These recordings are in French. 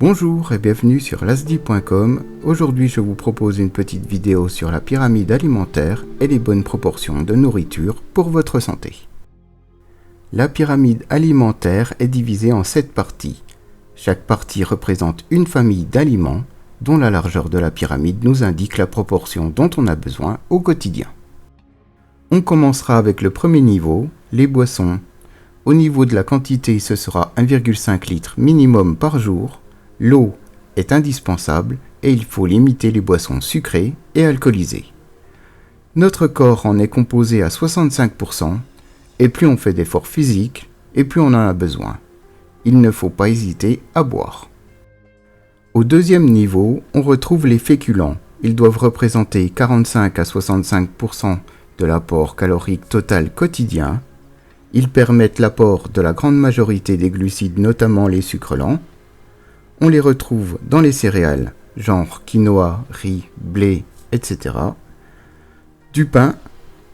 Bonjour et bienvenue sur lasdi.com. Aujourd'hui je vous propose une petite vidéo sur la pyramide alimentaire et les bonnes proportions de nourriture pour votre santé. La pyramide alimentaire est divisée en 7 parties. Chaque partie représente une famille d'aliments dont la largeur de la pyramide nous indique la proportion dont on a besoin au quotidien. On commencera avec le premier niveau, les boissons. Au niveau de la quantité, ce sera 1,5 litre minimum par jour. L'eau est indispensable et il faut limiter les boissons sucrées et alcoolisées. Notre corps en est composé à 65% et plus on fait d'efforts physiques et plus on en a besoin. Il ne faut pas hésiter à boire. Au deuxième niveau, on retrouve les féculents. Ils doivent représenter 45 à 65% de l'apport calorique total quotidien. Ils permettent l'apport de la grande majorité des glucides, notamment les sucres lents. On les retrouve dans les céréales, genre quinoa, riz, blé, etc. Du pain,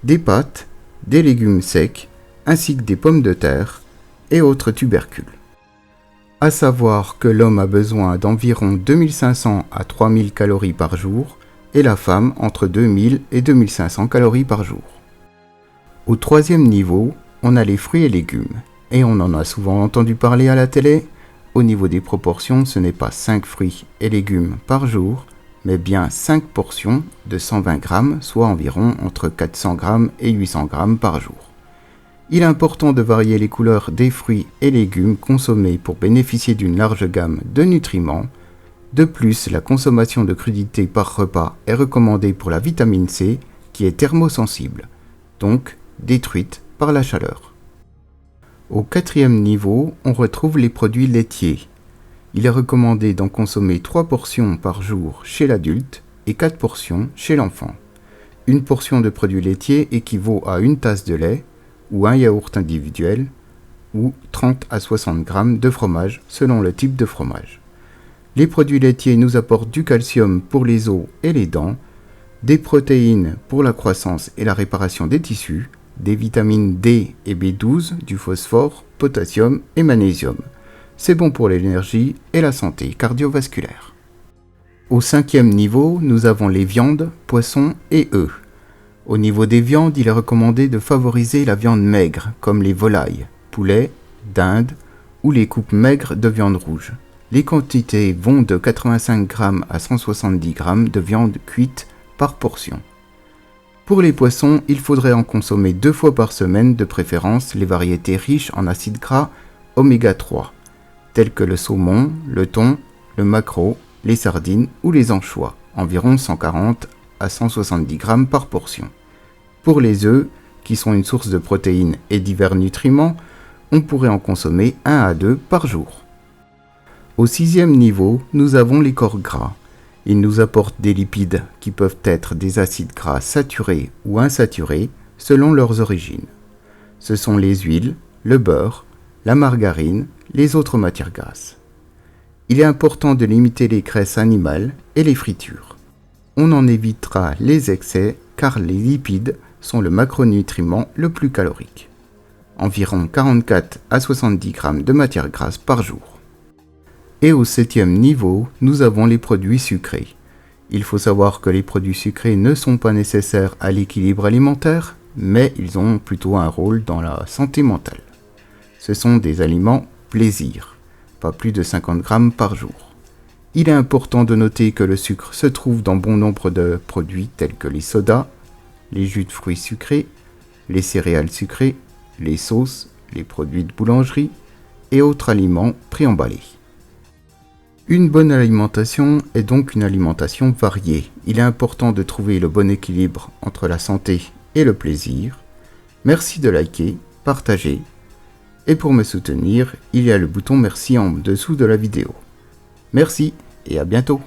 des pâtes, des légumes secs, ainsi que des pommes de terre et autres tubercules. À savoir que l'homme a besoin d'environ 2500 à 3000 calories par jour et la femme entre 2000 et 2500 calories par jour. Au troisième niveau, on a les fruits et légumes, et on en a souvent entendu parler à la télé. Au niveau des proportions, ce n'est pas 5 fruits et légumes par jour, mais bien 5 portions de 120 grammes, soit environ entre 400 grammes et 800 grammes par jour. Il est important de varier les couleurs des fruits et légumes consommés pour bénéficier d'une large gamme de nutriments. De plus, la consommation de crudités par repas est recommandée pour la vitamine C, qui est thermosensible, donc détruite par la chaleur. Au quatrième niveau, on retrouve les produits laitiers. Il est recommandé d'en consommer 3 portions par jour chez l'adulte et 4 portions chez l'enfant. Une portion de produits laitiers équivaut à une tasse de lait ou un yaourt individuel ou 30 à 60 grammes de fromage selon le type de fromage. Les produits laitiers nous apportent du calcium pour les os et les dents, des protéines pour la croissance et la réparation des tissus, des vitamines D et B12, du phosphore, potassium et magnésium. C'est bon pour l'énergie et la santé cardiovasculaire. Au cinquième niveau, nous avons les viandes, poissons et œufs. Au niveau des viandes, il est recommandé de favoriser la viande maigre, comme les volailles, poulets, dindes ou les coupes maigres de viande rouge. Les quantités vont de 85 g à 170 g de viande cuite par portion. Pour les poissons, il faudrait en consommer 2 fois par semaine, de préférence les variétés riches en acides gras oméga 3, tels que le saumon, le thon, le maquereau, les sardines ou les anchois, environ 140 à 170 g par portion. Pour les œufs, qui sont une source de protéines et divers nutriments, on pourrait en consommer 1 à 2 par jour. Au sixième niveau, nous avons les corps gras. Ils nous apportent des lipides qui peuvent être des acides gras saturés ou insaturés selon leurs origines. Ce sont les huiles, le beurre, la margarine, les autres matières grasses. Il est important de limiter les graisses animales et les fritures. On en évitera les excès car les lipides sont le macronutriment le plus calorique. Environ 44 à 70 grammes de matières grasses par jour. Et au septième niveau, nous avons les produits sucrés. Il faut savoir que les produits sucrés ne sont pas nécessaires à l'équilibre alimentaire, mais ils ont plutôt un rôle dans la santé mentale. Ce sont des aliments plaisir, pas plus de 50 grammes par jour. Il est important de noter que le sucre se trouve dans bon nombre de produits tels que les sodas, les jus de fruits sucrés, les céréales sucrées, les sauces, les produits de boulangerie et autres aliments préemballés. Une bonne alimentation est donc une alimentation variée. Il est important de trouver le bon équilibre entre la santé et le plaisir. Merci de liker, partager. Et pour me soutenir, il y a le bouton merci en dessous de la vidéo. Merci et à bientôt.